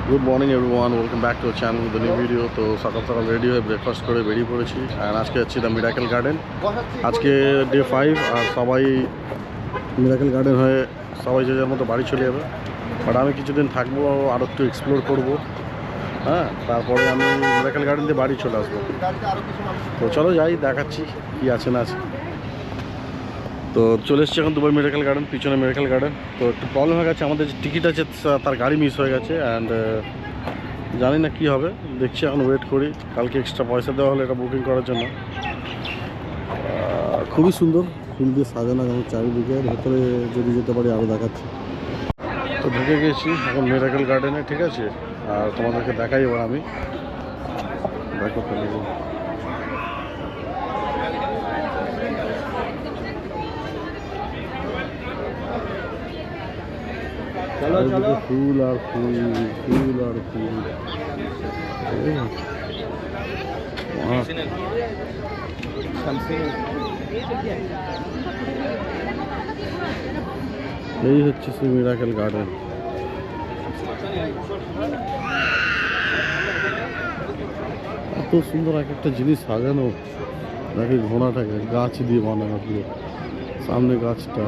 Good morning everyone, welcome back to our channel with new video. তো সকাল সকাল ready হয়ে ব্রেকফাস্ট করে বেরিয়ে পড়েছি। আর আজকে হচ্ছে দ্য মিরাকেল গার্ডেন। আজকে ডে 5 আর সবাই মিরাকেল গার্ডেন হয়ে সবাই যে যার মতো বাড়ি চলে যাবে। বাট আমি কিছুদিন থাকবো, আরও একটু এক্সপ্লোর করবো। হ্যাঁ, তারপরে আমি মিরাকেল গার্ডেন দিয়ে বাড়ি চলে আসবো। তো চলো যাই, দেখাচ্ছি কী আছে না আছে। তো চলে এসছি এখন দুবাই মিরাকেল গার্ডেন, পিছনে মিরাকেল গার্ডেন। তো একটু প্রবলেম হয়ে গেছে, আমাদের যে টিকিট আছে তার গাড়ি মিস হয়ে গেছে। অ্যান্ড জানি না কি হবে, দেখছি এখন ওয়েট করি। কালকে এক্সট্রা পয়সা দেওয়া হলো এটা বুকিং করার জন্য। খুবই সুন্দর, ফুল দিয়ে সাজানো এবং চারিদিকে। ভেতরে যদি যেতে পারি আরও দেখাচ্ছি। তো ঢুকে গেছি এখন মিরাকেল গার্ডেনে, ঠিক আছে। আর তোমাদেরকে দেখাই এবার আমি, দেখো ফুল আর ফুল, ফুল আর ফুল। এই হচ্ছে সেই মিরাকেল গার্ডেন। এত সুন্দর এক একটা জিনিস সাজানো, দেখে ঘোড়াটাকে গাছ দিয়ে বানানো পুরো, সামনে গাছটা।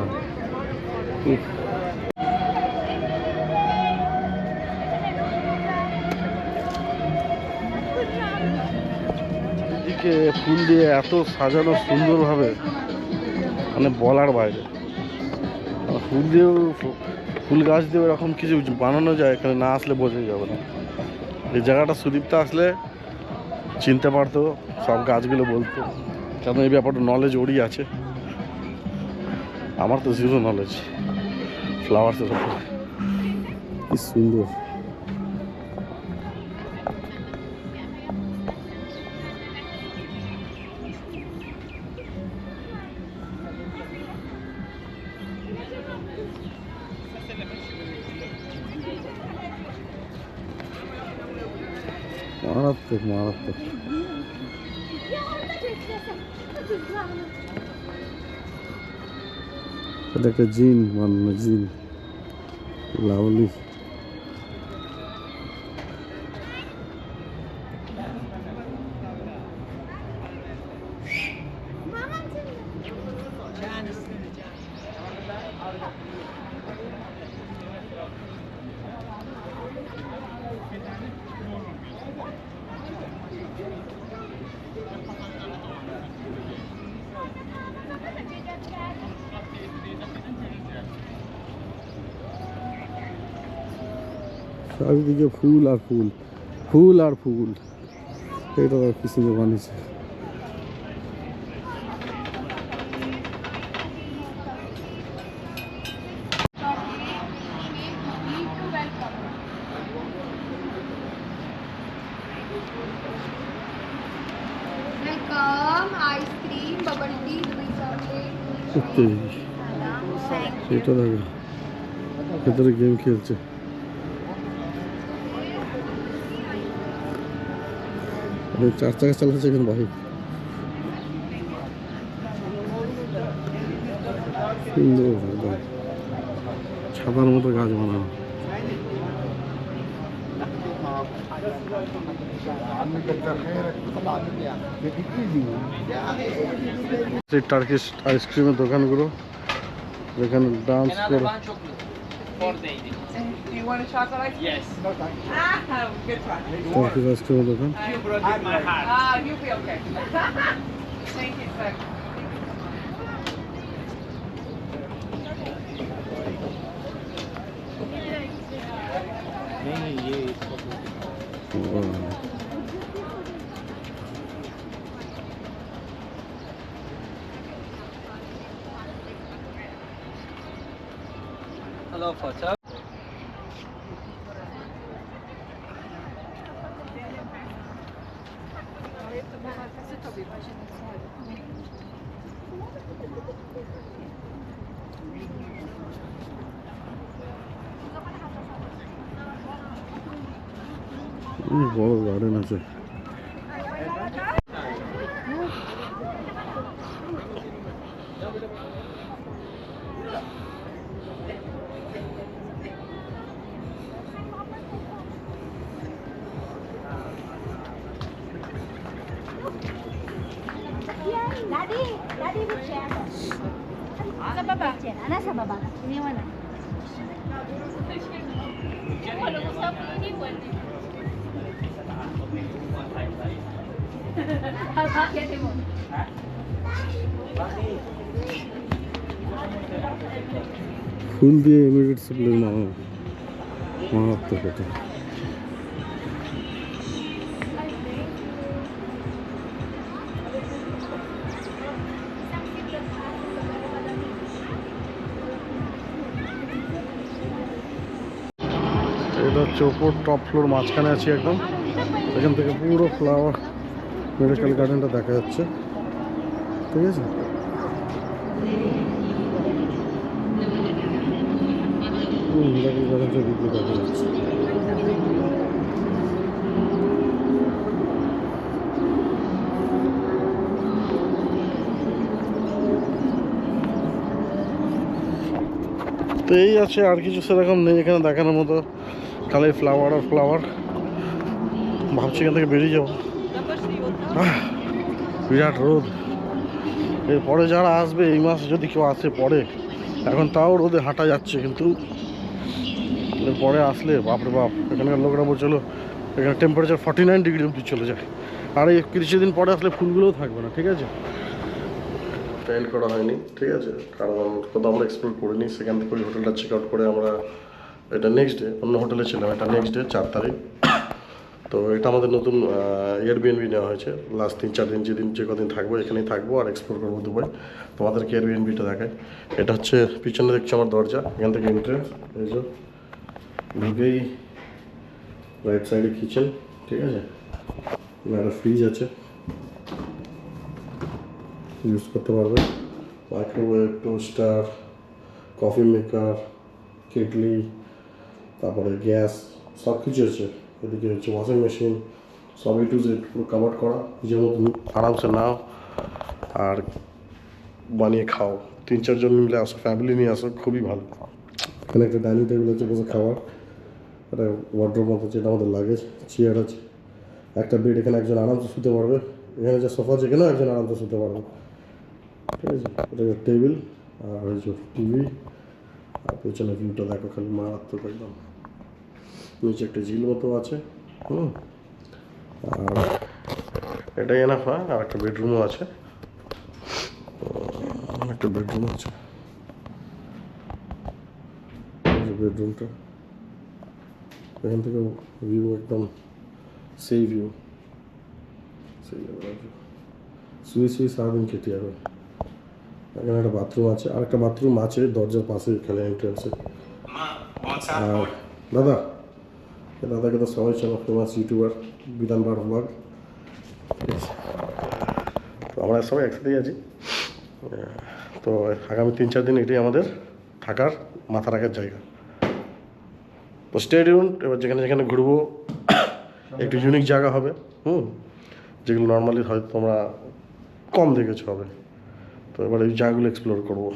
এদিকে ফুল দিয়ে এত সাজানো সুন্দরভাবে, মানে বলার বাইরে। ফুল দিয়েও, ফুল গাছ দিয়েও এরকম কিছু বানানো যায়, এখানে না আসলে বোঝা যাবে না। এই জায়গাটা সুদীপ্তা আসলে চিনতে পারতো, সব গাছগুলো বলতো, কারণ এই ব্যাপারটা নলেজ ওরই আছে। আমার তো জিরো নলেজ ফ্লাওয়ার্সের ব্যাপারে। কি সুন্দর। মারাত্মক মারাত্মক। এটা একটা জিন, মানে জিন, লাভলি। চারিদিকে ফুল আর ফুল, ফুল আর ফুল। এটা কি সুন্দর বানিয়েছে। आइसक्रीम बबल टी এটা দেখো, ভেতরে গেম খেলছে। চার চাকা চালাচ্ছে এখানে বাইক। সুন্দর ছাতার মতো গাছ বানানো। টার্কিশ আইসক্রিমের দোকানগুলো, যেখানে ডান্স করে। You want a chocolate? Yes. Good try. Turkish আইসক্রিমের দোকান। You broke my heart. You'll be okay. Thank you, sir. Hello, what's up? বড় গার্ডেন আছে। Daddy with chair. Sa baba. Chair. Nasa baba. Iniwan na. ফুল দিয়ে immediate supply মারাত্মক এটা। এটা হচ্ছে ওপর টপ ফ্লোর, মাঝখানে আছি একদম। এখান থেকে পুরো ফ্লাওয়ার মেডিকেল গার্ডেনটা দেখা যাচ্ছে, ঠিক আছে। মেডিকেল গার্ডেনটা দিকে দেখা যাচ্ছে। তো এই আছে, আর কিছু সেরকম নেই এখানে দেখানোর মতো, খালি ফ্লাওয়ার আর ফ্লাওয়ার। ভাবছি এখান থেকে বেরিয়ে যাবো, বিরাট রোদ। এরপরে যারা আসবে এই মাসে, যদি কেউ আসে পরে, এখন তাও রোদে হাঁটা যাচ্ছে, কিন্তু এরপরে আসলে বাপরে বাপ, এখানকার লোকরা বলছিল এখানে টেম্পারেচার 49 ডিগ্রি অবধি চলে যায়। আর এই কিছুদিন পরে আসলে ফুলগুলোও থাকবে না, ঠিক আছে। পেন্ট করা হয়নি, ঠিক আছে, কারণ কোথাও আমরা এক্সপ্লোর করিনি। সেখান থেকে ওই হোটেলটা চেক আউট করে আমরা, এটা নেক্সট ডে অন্য হোটেলে ছিলাম, এটা নেক্সট ডে 4 তারিখ। তো এটা আমাদের নতুন এয়ারবিএনবি নেওয়া হয়েছে। লাস্ট 3-4 দিন যে কদিন থাকবো এখানেই থাকবো আর এক্সপ্লোর করবো দুবাই। তোমাদেরকে এয়ারবিএনবিটা দেখায়। এটা হচ্ছে পিছনে দেখছি আমার দরজা, এখান থেকে এন্ট্রেন্স, এই যে ঢুকেই রাইট সাইডে কিচেন, ঠিক আছে। একটা ফ্রিজ আছে, ইউজ করতে পারবে। Microwave, toaster, coffee maker, kettle, তারপরে গ্যাস, সব কিছু আছে। এদিকে হচ্ছে ওয়াশিং মেশিন, সব টু জেড পুরো কাভার করা। যেমন তুমি আরামসে নাও আর বানিয়ে খাও। 3-4 জন মিলে আসো, ফ্যামিলি নিয়ে আসো, খুবই ভালো। এখানে একটা ডাইনিং টেবিল আছে, বসে খাওয়ার। একটা ওয়ার্ড্রোব মতো, যেটা আমাদের লাগেজ, চেয়ার আছে, একটা বেড, এখানে একজন আরামসে শুতে পারবে। এখানে যে সোফা আছে, এখানেও একজন আরামসে শুতে পারবে, ঠিক আছে। এটা টেবিল আর ওই যে টিভি। আর পেছনে ভিউটা দেখো, খালি মারাত্মক একদম। নিচে একটা ঝিল মতো আছে, আর এটাই এনাফ। হয় আর একটা বেডরুমও আছে, একটা বেডরুম আছে, বেডরুমটা এখান থেকে ভিউ একদম সেই ভিউ, শুয়ে সারাদিন কেটে যাবে। এখানে একটা বাথরুম আছে, আর একটা বাথরুম আছে দরজার পাশে, এখানে এন্ট্রান্সে। আর দাদাকে তো সবাই চেনো, ফেমাস ইউটিউবার বিধান বার ব্লগ। তো আমরা সবাই একসাথেই আছি। তো আগামী 3-4 দিন এটাই আমাদের থাকার, মাথা রাখার জায়গা। তো স্টে টিউন। এবার যেখানে যেখানে ঘুরবো একটু ইউনিক জায়গা হবে, যেগুলো নর্মালি হয়তো তোমরা কম দেখেছো হবে। তো এবার এই জায়গাগুলো এক্সপ্লোর করবো।